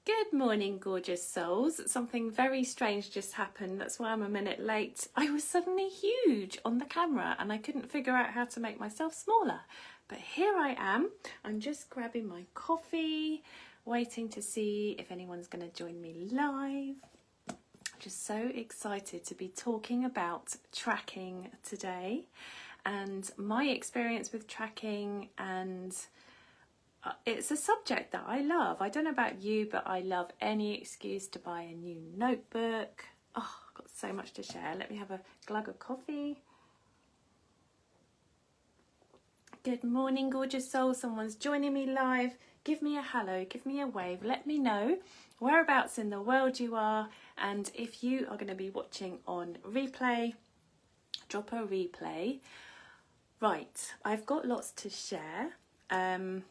Good morning, gorgeous souls. Something very strange just happened. That's why I'm a minute late. I was suddenly huge on the camera and I couldn't figure out how to make myself smaller. But here I am. I'm just grabbing my coffee, waiting to see if anyone's going to join me live. Just so excited to be talking about tracking today and my experience with tracking, and it's a subject that I love. I don't know about you, but I love any excuse to buy a new notebook. Oh, I've got so much to share. Let me have a glug of coffee. Good morning, gorgeous soul. Someone's joining me live. Give me a hello, give me a wave. Let me know whereabouts in the world you are. And if you are going to be watching on replay, drop a replay. Right, I've got lots to share. And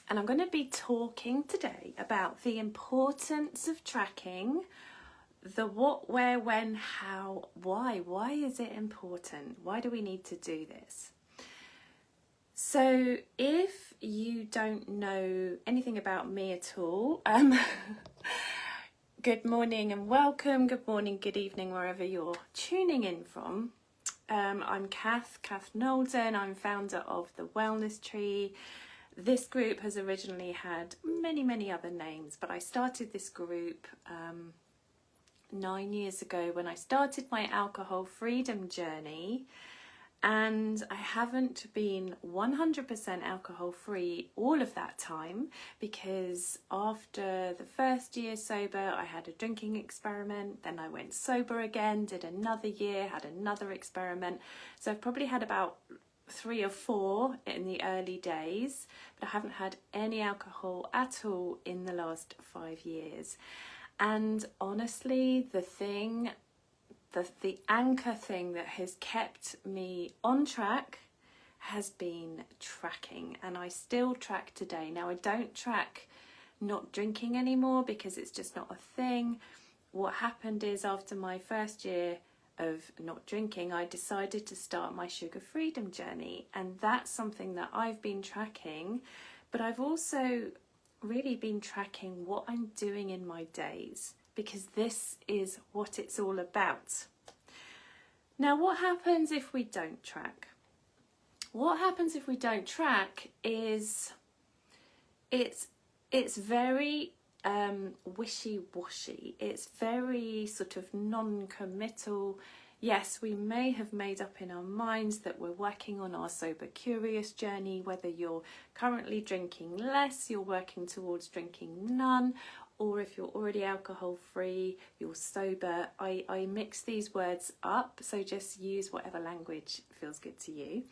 I'm going to be talking today about the importance of tracking, the what, where, when, how, why. Why is it important? Why do we need to do this? So if you don't know anything about me at all, good morning and welcome. Good morning, good evening, wherever you're tuning in from. I'm Kath Nolden. I'm founder of The Wellness Tree. This group has originally had many other names, but I started this group 9 years ago when I started my alcohol freedom journey, and I haven't been 100% alcohol free all of that time, because after the first year sober I had a drinking experiment, then I went sober again, did another year, had another experiment. So I've probably had about 3 or 4 in the early days, but I haven't had any alcohol at all in the last 5 years. And honestly, the anchor thing that has kept me on track has been tracking, and I still track today. Now, I don't track not drinking anymore because it's just not a thing. What happened is, after my first year of not drinking, I decided to start my sugar freedom journey, and that's something that I've been tracking, but I've also really been tracking what I'm doing in my days, because this is what it's all about. Now, what happens if we don't track? What happens if we don't track is it's very wishy-washy. It's very sort of non-committal. Yes, we may have made up in our minds that we're working on our sober curious journey, whether you're currently drinking less, you're working towards drinking none, or if you're already alcohol free, you're sober. I mix these words up, so just use whatever language feels good to you.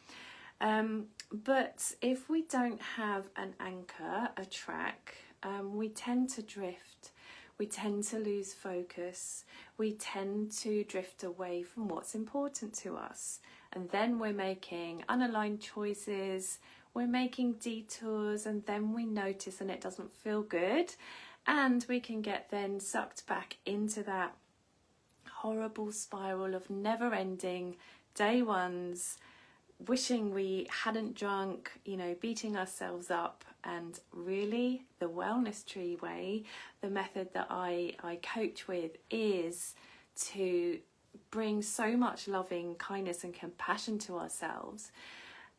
But if we don't have an anchor, a track, we tend to drift, we tend to lose focus, we tend to drift away from what's important to us. And then we're making unaligned choices, we're making detours, and then we notice and it doesn't feel good. And we can get then sucked back into that horrible spiral of never-ending day ones, wishing we hadn't drunk, beating ourselves up. And really, the Wellness Tree way, the method that I coach with, is to bring so much loving kindness and compassion to ourselves,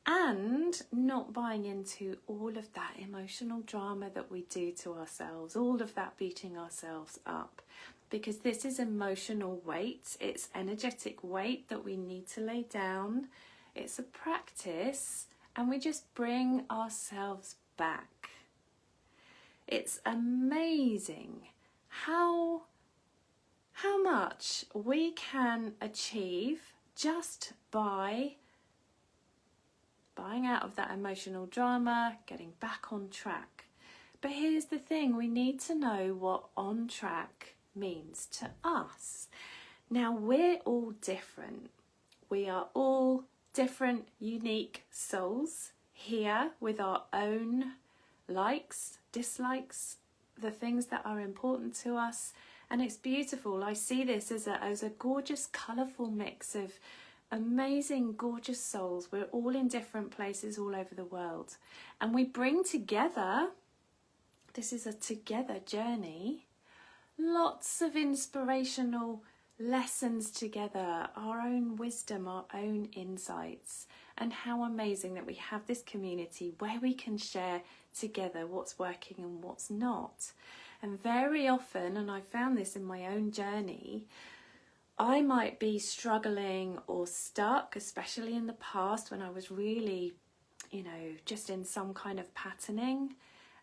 and not buying into all of that emotional drama that we do to ourselves, all of that beating ourselves up, because this is emotional weight, it's energetic weight that we need to lay down. It's a practice, and we just bring ourselves back. It's amazing how much we can achieve just by buying out of that emotional drama, getting back on track. But here's the thing, we need to know what on track means to us. Now, we're all different. We are all different, unique souls here with our own likes, dislikes, the things that are important to us, and it's beautiful. I see this as a gorgeous, colourful mix of amazing, gorgeous souls. We're all in different places all over the world, and we bring together This is a together journey. Lots of inspirational lessons together, our own wisdom, our own insights, and how amazing that we have this community where we can share together what's working and what's not. And very often, and I found this in my own journey, I might be struggling or stuck, especially in the past when I was really, just in some kind of patterning.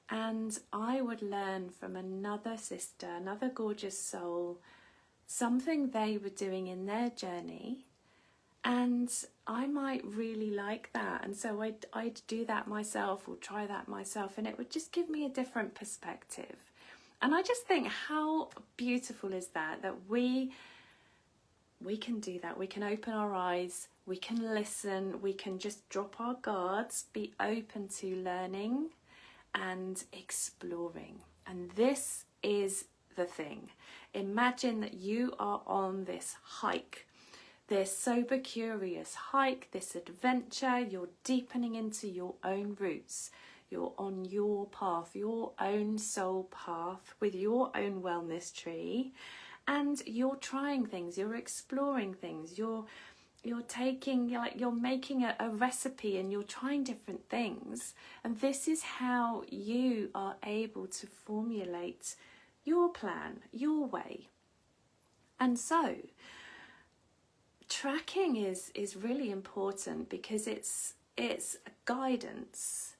And I would learn from another sister, another gorgeous soul, something they were doing in their journey. And I might really like that. And so I'd do that myself or try that myself. And it would just give me a different perspective. And I just think, how beautiful is that we can do that. We can open our eyes, we can listen, we can just drop our guards, be open to learning and exploring. And this is the thing. Imagine that you are on this hike, this sober curious hike, this adventure. You're deepening into your own roots. You're on your path, your own soul path with your own wellness tree. And you're trying things, you're exploring things, you're making a recipe and you're trying different things. And this is how you are able to formulate your plan, your way. And so tracking is really important because it's guidance.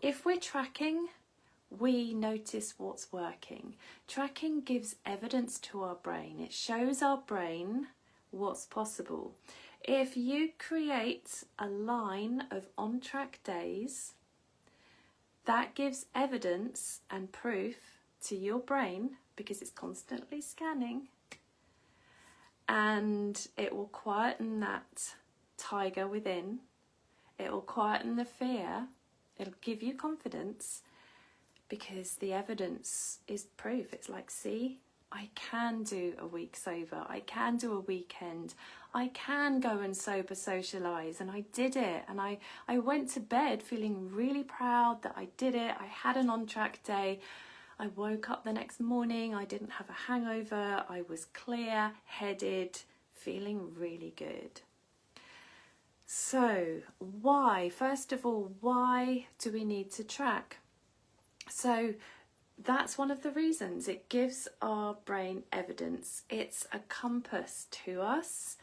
If we're tracking, we notice what's working. Tracking gives evidence to our brain. It shows our brain what's possible. If you create a line of on-track days, that gives evidence and proof to your brain because it's constantly scanning, and it will quieten that tiger within. It will quieten the fear. It'll give you confidence because the evidence is proof. It's like, see, I can do a week sober. I can do a weekend. I can go and sober socialise. And I did it. And I went to bed feeling really proud that I did it. I had an on-track day. I woke up the next morning. I didn't have a hangover. I was clear-headed, feeling really good. So why? First of all, why do we need to track? So that's one of the reasons. It gives our brain evidence. It's a compass to us.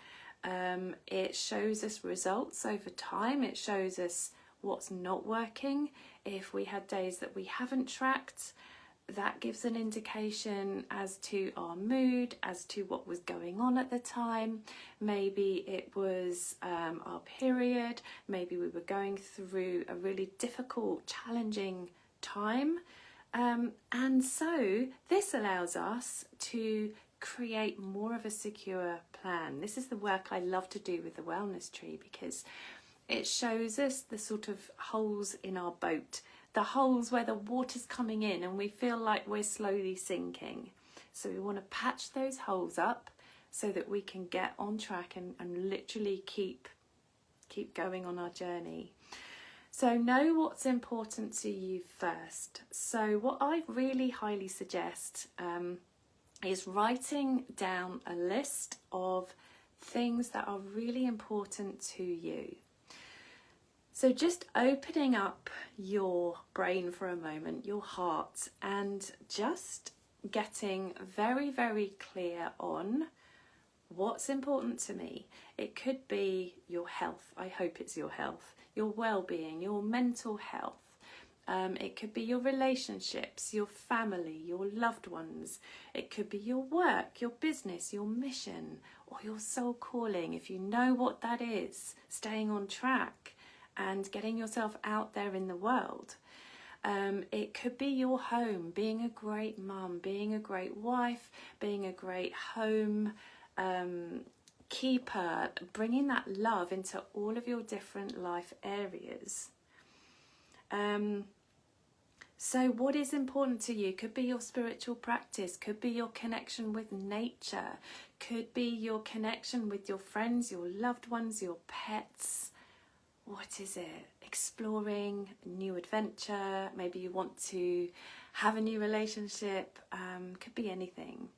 It shows us results over time. It shows us what's not working. If we had days that we haven't tracked, that gives an indication as to our mood, as to what was going on at the time. Maybe it was our period. Maybe we were going through a really difficult, challenging time. And so this allows us to create more of a secure plan. This is the work I love to do with the wellness tree because it shows us the sort of holes in our boat, the holes where the water's coming in and we feel like we're slowly sinking. So we want to patch those holes up so that we can get on track and literally keep going on our journey. So know what's important to you first. So what I really highly suggest is writing down a list of things that are really important to you. So just opening up your brain for a moment, your heart, and just getting very, very clear on what's important to me. It could be your health. I hope it's your health, your well-being, your mental health. It could be your relationships, your family, your loved ones. It could be your work, your business, your mission, or your soul calling. If you know what that is, staying on track and getting yourself out there in the world. It could be your home, being a great mum, being a great wife, being a great home keeper, bringing that love into all of your different life areas. So what is important to you? Could be your spiritual practice, could be your connection with nature, could be your connection with your friends, your loved ones, your pets, What is it? Exploring a new adventure. Maybe you want to have a new relationship. Could be anything.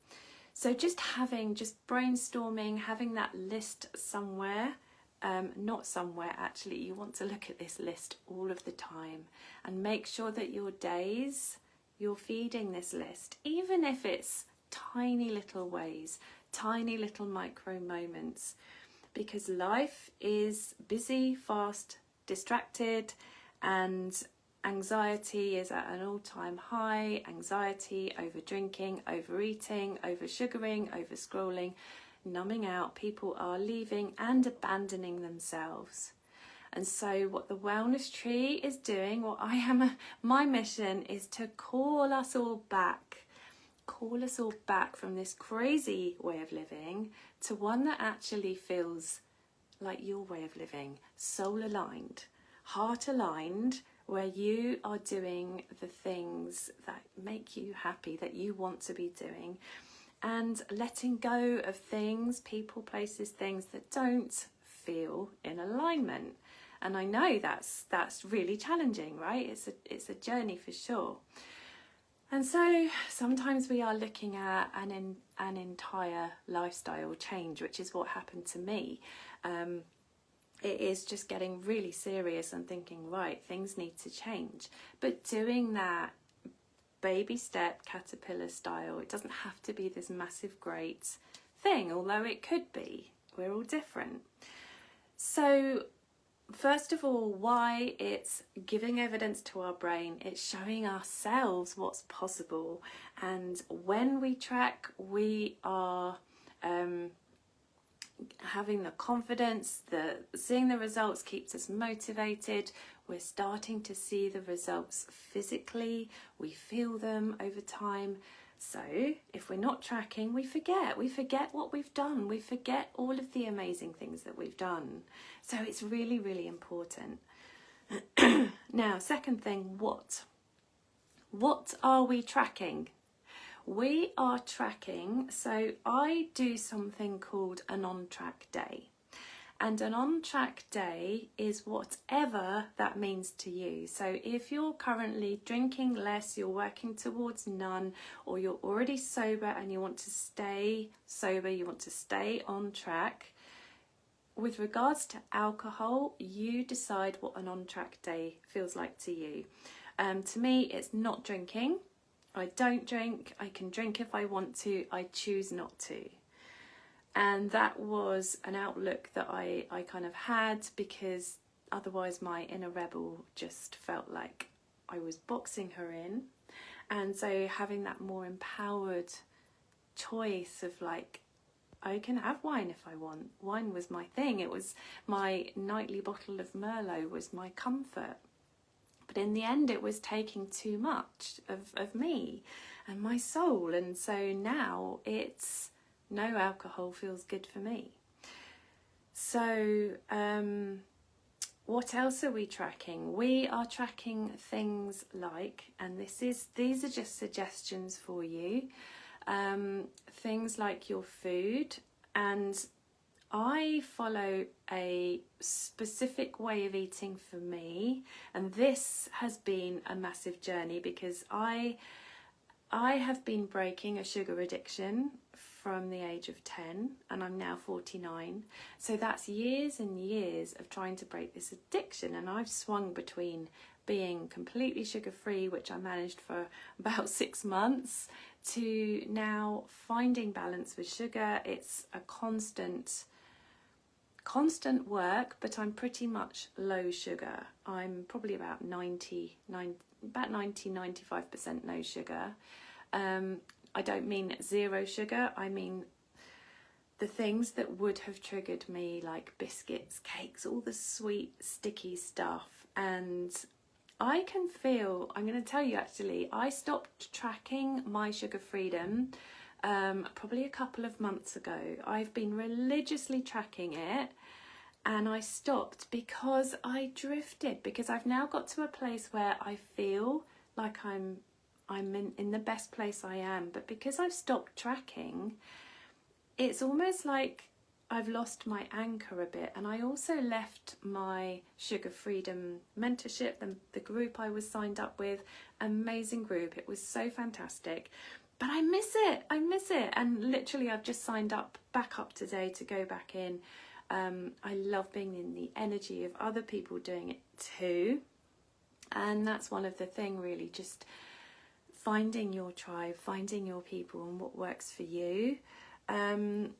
So just brainstorming, having that list somewhere. Not somewhere, actually. You want to look at this list all of the time and make sure that your days, you're feeding this list, even if it's tiny little ways, tiny little micro moments, because life is busy, fast, distracted, and anxiety is at an all-time high. Anxiety over drinking, overeating, over sugaring, over scrolling, numbing out. People are leaving and abandoning themselves. And so what the Wellness Tree is doing, my mission is to call us all back from this crazy way of living to one that actually feels like your way of living, soul aligned, heart aligned, where you are doing the things that make you happy, that you want to be doing, and letting go of things, people, places, things that don't feel in alignment. And I know that's really challenging, right? It's a journey for sure. And so sometimes we are looking at an entire lifestyle change, which is what happened to me. It is just getting really serious and thinking, right, things need to change. But doing that baby step, caterpillar style, it doesn't have to be this massive, great thing, although it could be. We're all different. So first of all, why it's giving evidence to our brain, it's showing ourselves what's possible. And when we track, we are having the confidence, seeing the results keeps us motivated. We're starting to see the results physically. We feel them over time. So if we're not tracking, we forget what we've done. We forget all of the amazing things that we've done. So it's really, really important. Now, second thing, what are we tracking? We are tracking, so I do something called an on-track day. And an on-track day is whatever that means to you. So if you're currently drinking less, you're working towards none, or you're already sober and you want to stay sober, you want to stay on track, with regards to alcohol, you decide what an on-track day feels like to you. To me, it's not drinking. I don't drink. I can drink if I want to. I choose not to. And that was an outlook that I kind of had, because otherwise my inner rebel just felt like I was boxing her in. And so having that more empowered choice of like, I can have wine if I want. Wine was my thing. It was my nightly bottle of Merlot was my comfort. But in the end, it was taking too much of me and my soul. And so now it's no alcohol feels good for me. So what else are we tracking? We are tracking things like, and these are just suggestions for you, things like your food. And I follow a specific way of eating for me, and this has been a massive journey, because I have been breaking a sugar addiction from the age of 10, and I'm now 49. So that's years and years of trying to break this addiction, and I've swung between being completely sugar-free, which I managed for about 6 months, to now finding balance with sugar. It's a constant work, but I'm pretty much low sugar. I'm probably about 95% no sugar. I don't mean zero sugar, I mean the things that would have triggered me, like biscuits, cakes, all the sweet, sticky stuff. And I can feel, I'm going to tell you actually, I stopped tracking my sugar freedom probably a couple of months ago. I've been religiously tracking it, and I stopped because I drifted, because I've now got to a place where I feel like I'm in the best place I am, but because I've stopped tracking, it's almost like I've lost my anchor a bit, and I also left my Sugar Freedom mentorship, the group I was signed up with. Amazing group, it was so fantastic, but I miss it, and literally I've just signed back up today to go back in. I love being in the energy of other people doing it too, and that's one of the things, really, just finding your tribe, finding your people and what works for you.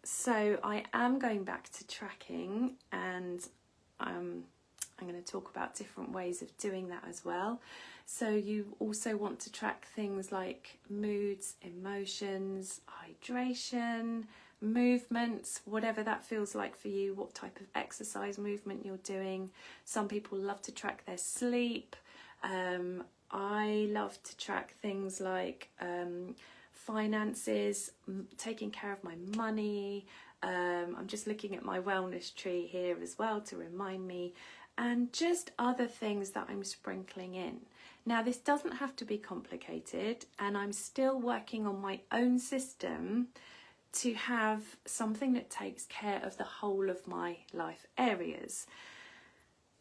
So I am going back to tracking, and I'm going to talk about different ways of doing that as well. So you also want to track things like moods, emotions, hydration, movements, whatever that feels like for you, what type of exercise movement you're doing. Some people love to track their sleep. I love to track things like finances, taking care of my money. I'm just looking at my wellness tree here as well to remind me, and just other things that I'm sprinkling in. Now, this doesn't have to be complicated, and I'm still working on my own system to have something that takes care of the whole of my life areas.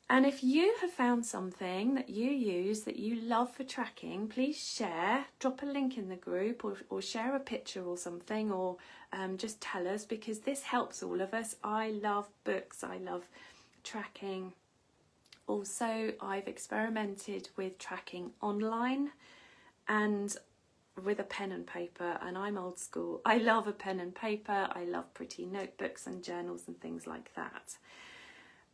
And if you have found something that you use that you love for tracking, please share, drop a link in the group, or share a picture or something, or just tell us, because this helps all of us. I love books, I love tracking. Also, I've experimented with tracking online and with a pen and paper, and I'm old school. I love a pen and paper, I love pretty notebooks and journals and things like that.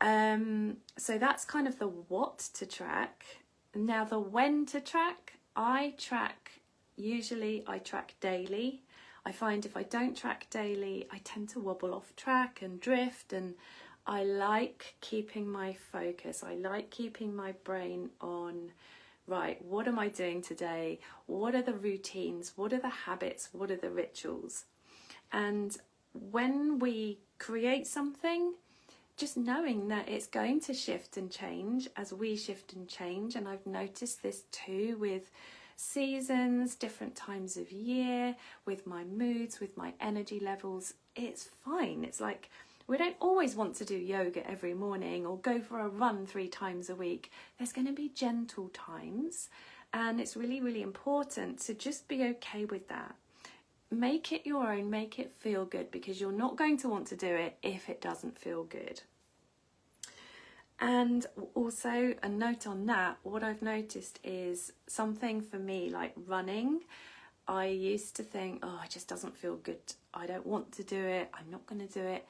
So that's kind of the what to track. Now, the when to track, I track daily. I find if I don't track daily, I tend to wobble off track and drift, and I like keeping my focus. I like keeping my brain on, right, what am I doing today? What are the routines? What are the habits? What are the rituals? And when we create something, just knowing that it's going to shift and change as we shift and change. And I've noticed this too with seasons, different times of year, with my moods, with my energy levels. It's fine. It's like, we don't always want to do yoga every morning or go for a run 3 times a week. There's going to be gentle times, and it's really, really important to just be okay with that. Make it your own, make it feel good, because you're not going to want to do it if it doesn't feel good. And also, a note on that, what I've noticed is something for me like running. I used to think, oh, it just doesn't feel good. I don't want to do it. I'm not going to do it.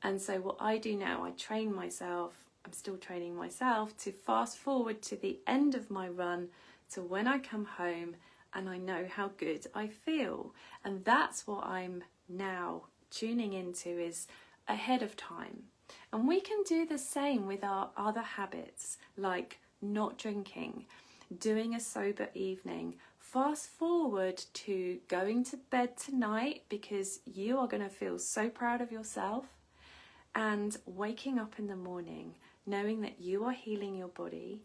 And so what I do now, I train myself, I'm still training myself to fast forward to the end of my run to when I come home and I know how good I feel. And that's what I'm now tuning into, is ahead of time. And we can do the same with our other habits, like not drinking, doing a sober evening. Fast forward to going to bed tonight, because you are going to feel so proud of yourself, and waking up in the morning knowing that you are healing your body.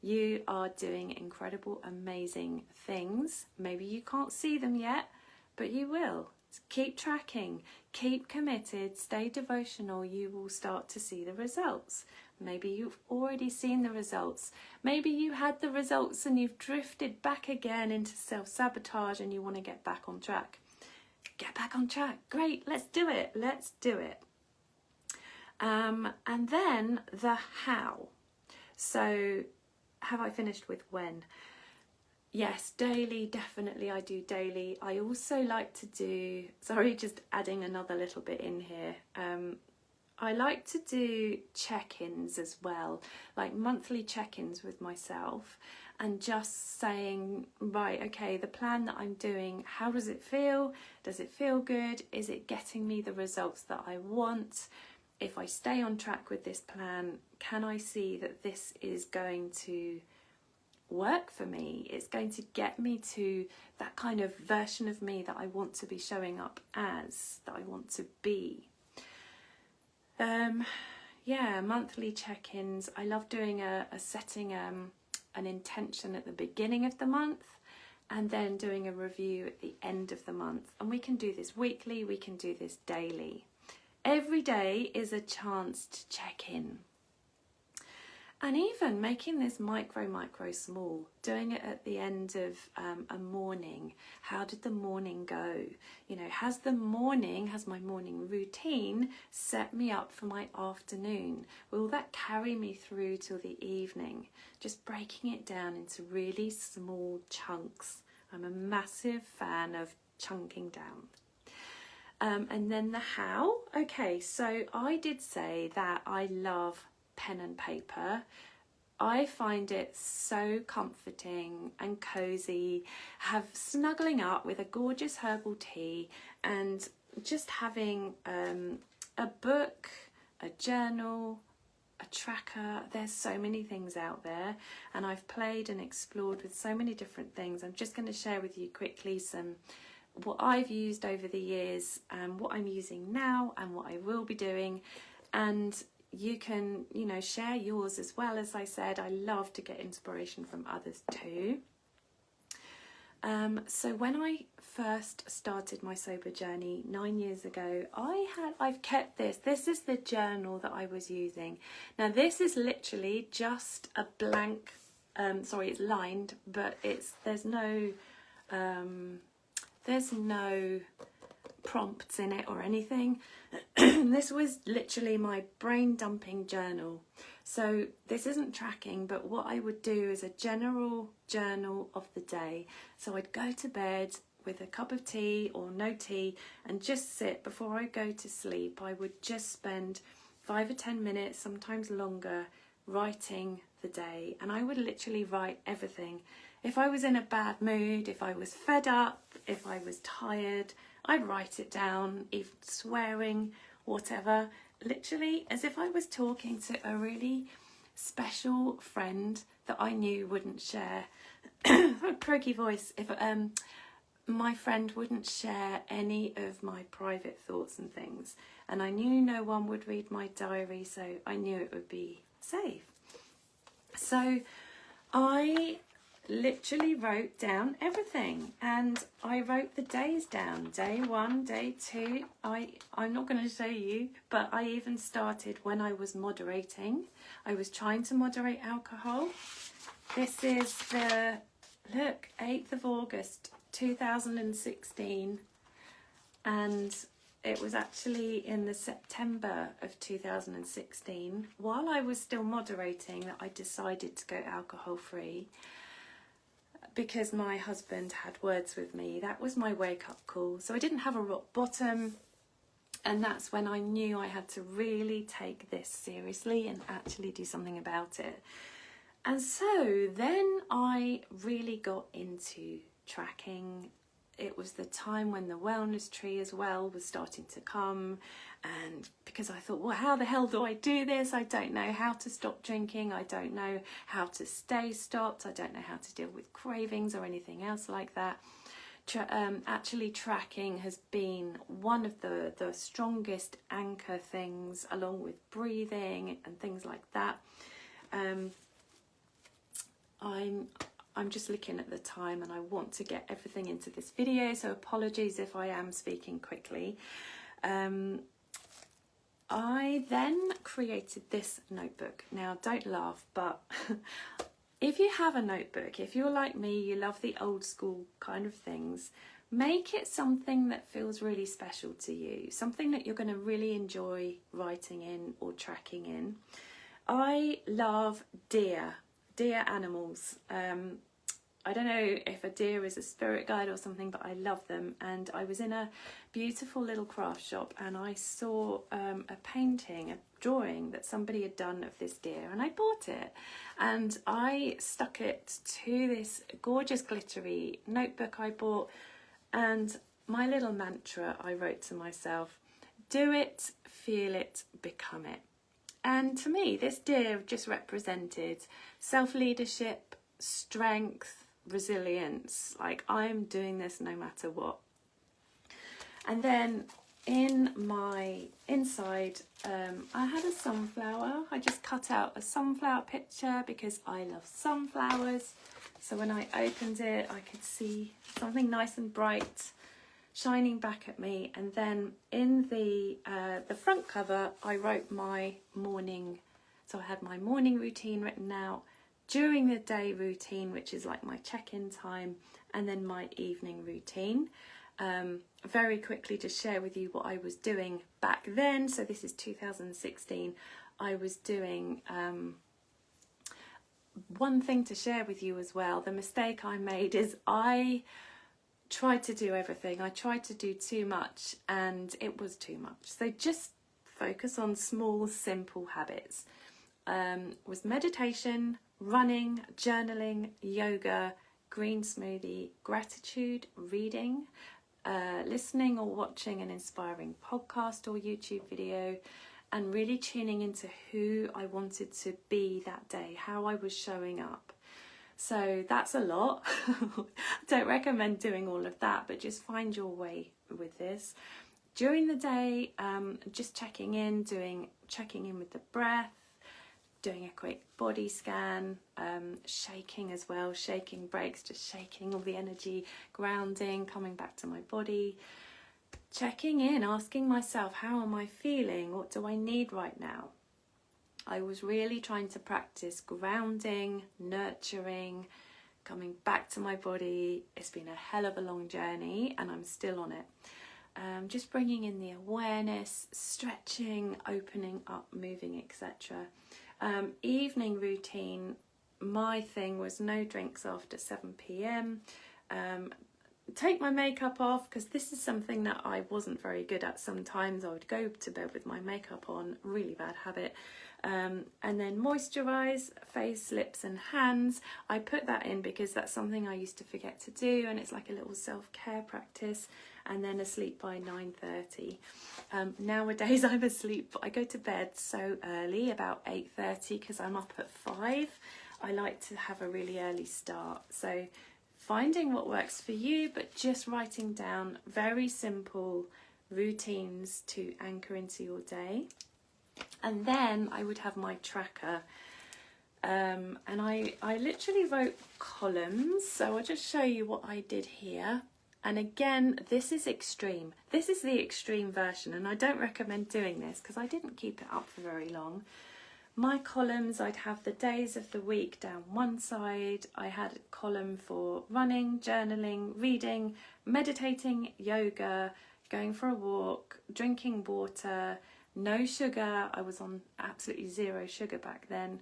You are doing incredible, amazing things. Maybe you can't see them yet, but you will. Keep tracking, keep committed, stay devotional. You will start to see the results. Maybe you've already seen the results. Maybe you had the results and you've drifted back again into self-sabotage and you want to get back on track. Get back on track. Great, let's do it. Let's do it. And then the how. So have I finished with when? Yes, daily, definitely I do daily. I also like to do, sorry, just adding another little bit in here. I like to do check-ins as well, like monthly check-ins with myself, and just saying, right, okay, the plan that I'm doing, how does it feel? Does it feel good? Is it getting me the results that I want? If I stay on track with this plan, can I see that this is going to work for me? It's going to get me to that kind of version of me that I want to be showing up as, that I want to be. Yeah, monthly check-ins. I love doing setting an intention at the beginning of the month and then doing a review at the end of the month. And we can do this weekly, we can do this daily. Every day is a chance to check in. And even making this micro small, doing it at the end of a morning. How did the morning go? You know, has my morning routine set me up for my afternoon? Will that carry me through till the evening? Just breaking it down into really small chunks. I'm a massive fan of chunking down. And then the how. Okay, so I did say that I love pen and paper. I find it so comforting and cozy, snuggling up with a gorgeous herbal tea and just having a book, a journal, a tracker. There's so many things out there, and I've played and explored with so many different things. I'm just going to share with you quickly what I've used over the years, what I'm using now and what I will be doing, and you can, you know, share yours as well. As I said, I love to get inspiration from others too. So when I first started my sober journey 9 years ago, I've kept this. This is the journal that I was using. Now this is literally just a blank, it's lined, but there's no prompts in it or anything. This was literally my brain dumping journal. So this isn't tracking, but what I would do is a general journal of the day. So I'd go to bed with a cup of tea or no tea and just sit. Before I go to sleep, I would just spend 5 or 10 minutes, sometimes longer, writing the day. And I would literally write everything. If I was in a bad mood, if I was fed up, if I was tired, I'd write it down, even swearing, whatever, literally as if I was talking to a really special friend that I knew wouldn't share, a croaky voice, if my friend wouldn't share any of my private thoughts and things. And I knew no one would read my diary, so I knew it would be safe. So I literally wrote down everything, and I wrote the days down. Day 1, day 2. I'm not going to show you, but I even started when I was moderating. I was trying to moderate alcohol. This is the 8th of August 2016, and it was actually in the September of 2016, while I was still moderating, that I decided to go alcohol free. Because my husband had words with me. That was my wake-up call. So I didn't have a rock bottom, and that's when I knew I had to really take this seriously and actually do something about it. And so then I really got into tracking. It was the time when the wellness tree as well was starting to come, and because I thought, well, how the hell do I do this? I don't know how to stop drinking. I don't know how to stay stopped. I don't know how to deal with cravings or anything else like that. Actually, tracking has been one of the strongest anchor things, along with breathing and things like that. I'm just looking at the time and I want to get everything into this video, so apologies if I am speaking quickly. I then created this notebook. Now, don't laugh, but if you have a notebook, if you're like me, you love the old school kind of things, make it something that feels really special to you, something that you're going to really enjoy writing in or tracking in. I love deer animals. I don't know if a deer is a spirit guide or something, but I love them. And I was in a beautiful little craft shop and I saw a painting, a drawing that somebody had done of this deer, and I bought it. And I stuck it to this gorgeous glittery notebook I bought, and my little mantra I wrote to myself: do it, feel it, become it. And to me, this deer just represented self-leadership, strength, resilience. Like, I'm doing this no matter what. And then in my inside, I had a sunflower. I just cut out a sunflower picture because I love sunflowers. So when I opened it, I could see something nice and bright shining back at me. And then in the front cover, I wrote my morning. So I had my morning routine written out, during the day routine, which is like my check-in time, and then my evening routine. Very quickly to share with you what I was doing back then. So this is 2016. I was doing one thing to share with you as well. The mistake I made is I tried to do everything. I tried to do too much, and it was too much. So just focus on small, simple habits. Was meditation, running, journaling, yoga, green smoothie, gratitude, reading, listening or watching an inspiring podcast or YouTube video, and really tuning into who I wanted to be that day, how I was showing up. So that's a lot. Don't recommend doing all of that, but just find your way with this. During the day, just checking in with the breath, doing a quick body scan, shaking as well, shaking breaks, just shaking all the energy, grounding, coming back to my body, checking in, asking myself, how am I feeling? What do I need right now? I was really trying to practice grounding, nurturing, coming back to my body. It's been a hell of a long journey, and I'm still on it. Just bringing in the awareness, stretching, opening up, moving, etc. Evening routine, my thing was no drinks after 7 p.m. Take my makeup off, because this is something that I wasn't very good at sometimes. I would go to bed with my makeup on, really bad habit. And then moisturize face, lips and hands. I put that in because that's something I used to forget to do, and it's like a little self-care practice. And then asleep by 9:30. Nowadays I'm asleep, I go to bed so early, about 8:30, because I'm up at 5. I like to have a really early start. So finding what works for you, but just writing down very simple routines to anchor into your day. And then I would have my tracker. And I literally wrote columns. So I'll just show you what I did here. And again, this is extreme. This is the extreme version, and I don't recommend doing this because I didn't keep it up for very long. My columns, I'd have the days of the week down one side. I had a column for running, journaling, reading, meditating, yoga, going for a walk, drinking water, no sugar. I was on absolutely zero sugar back then.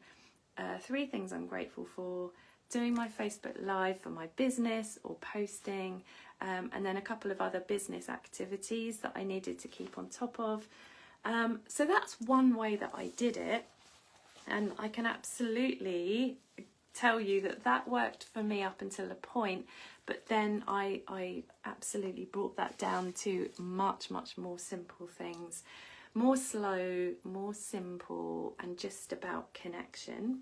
3 things I'm grateful for. Doing my Facebook Live for my business or posting, and then a couple of other business activities that I needed to keep on top of. So that's one way that I did it, and I can absolutely tell you that that worked for me up until a point, but then I absolutely brought that down to much more simple things, more slow, more simple, and just about connection.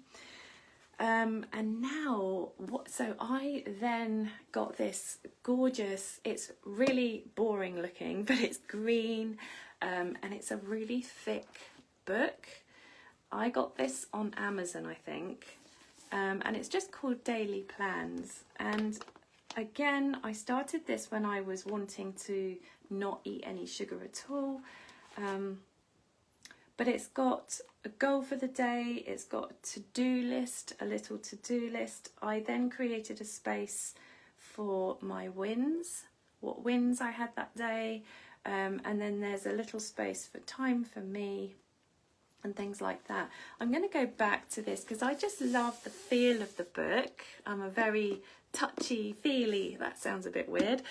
And now, so I then got this gorgeous, it's really boring looking, but it's green, and it's a really thick book. I got this on Amazon, I think, and it's just called Daily Plans. And again, I started this when I was wanting to not eat any sugar at all. But it's got a goal for the day, it's got a to-do list, a little to-do list. I then created a space for my wins, what wins I had that day, and then there's a little space for time for me and things like that. I'm going to go back to this because I just love the feel of the book. I'm a very touchy-feely, that sounds a bit weird,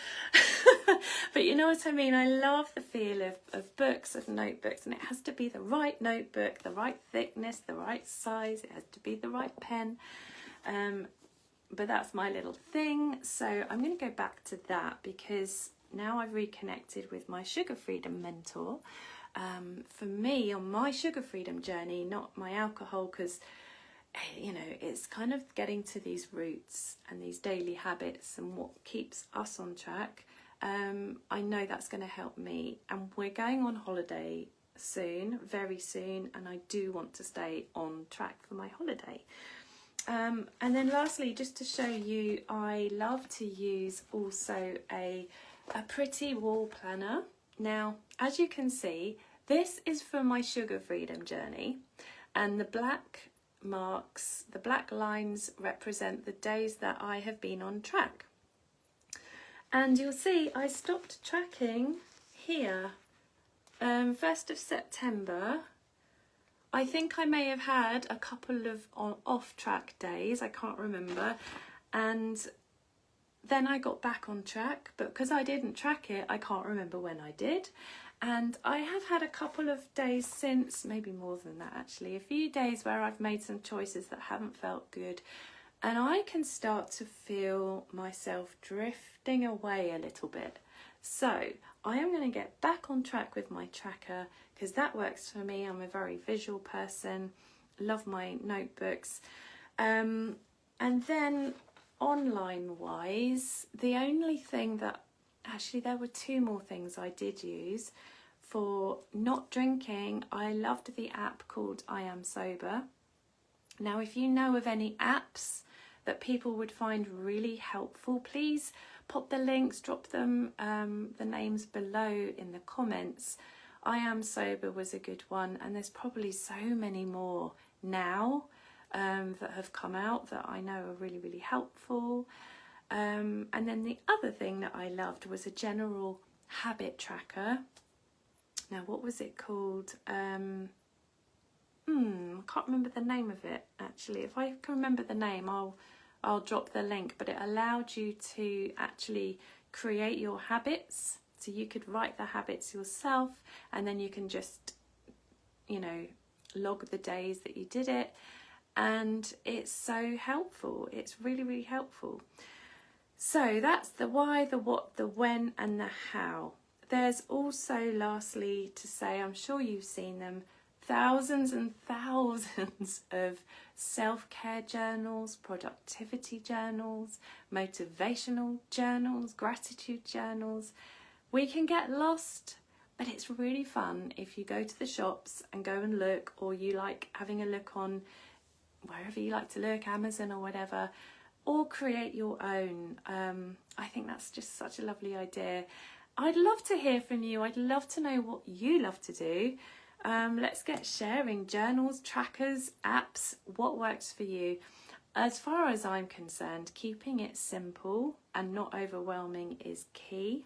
but you know what I mean. I love the feel of books, of notebooks, and it has to be the right notebook, the right thickness, the right size, it has to be the right pen, but that's my little thing. So I'm going to go back to that because now I've reconnected with my sugar freedom mentor. For me, on my sugar freedom journey, not my alcohol, because you know, it's kind of getting to these roots and these daily habits and what keeps us on track. I know that's going to help me, and we're going on holiday soon, very soon, and I do want to stay on track for my holiday. And then lastly, just to show you, I love to use also a a pretty wall planner. Now, as you can see, this is for my sugar freedom journey, and the black marks, the black lines represent the days that I have been on track. And you'll see I stopped tracking here 1st of September. I think I may have had a couple of off-track days, I can't remember, and then I got back on track, but because I didn't track it, I can't remember when I did. And I have had a couple of days since, maybe more than that actually, a few days where I've made some choices that haven't felt good, and I can start to feel myself drifting away a little bit. So I am going to get back on track with my tracker because that works for me. I'm a very visual person, love my notebooks. And then online wise, the only thing that, actually there were 2 more things I did use for not drinking. I loved the app called I Am Sober. Now, if you know of any apps that people would find really helpful, please pop the links, drop them, the names below in the comments. I Am Sober was a good one, and there's probably so many more now that have come out that I know are really, really helpful. And then the other thing that I loved was a general habit tracker. Now, what was it called? I can't remember the name of it actually. If I can remember the name, I'll drop the link, but it allowed you to actually create your habits. So you could write the habits yourself, and then you can just, you know, log the days that you did it. And it's so helpful. It's really, really helpful. So that's the why, the what, the when, and the how. There's also, lastly, to say, I'm sure you've seen them, thousands and thousands of self-care journals, productivity journals, motivational journals, gratitude journals. We can get lost, but it's really fun if you go to the shops and go and look, or you like having a look on wherever you like to look, Amazon or whatever, or create your own. I think that's just such a lovely idea. I'd love to hear from you. I'd love to know what you love to do. Let's get sharing journals, trackers, apps, what works for you. As far as I'm concerned, keeping it simple and not overwhelming is key.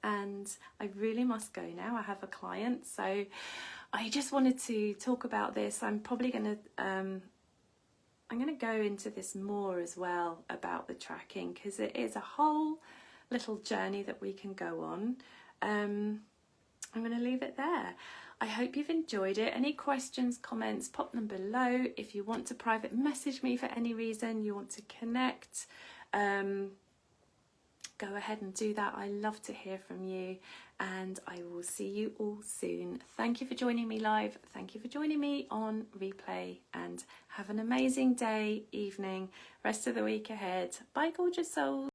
And I really must go now. I have a client, so I just wanted to talk about this. I'm probably going to I'm going to go into this more as well about the tracking, because it is a whole little journey that we can go on. I'm going to leave it there. I hope you've enjoyed it. Any questions, comments, pop them below. If you want to private message me for any reason, you want to connect, go ahead and do that. I love to hear from you, and I will see you all soon. Thank you for joining me live. Thank you for joining me on replay, and have an amazing day, evening, rest of the week ahead. Bye, gorgeous souls.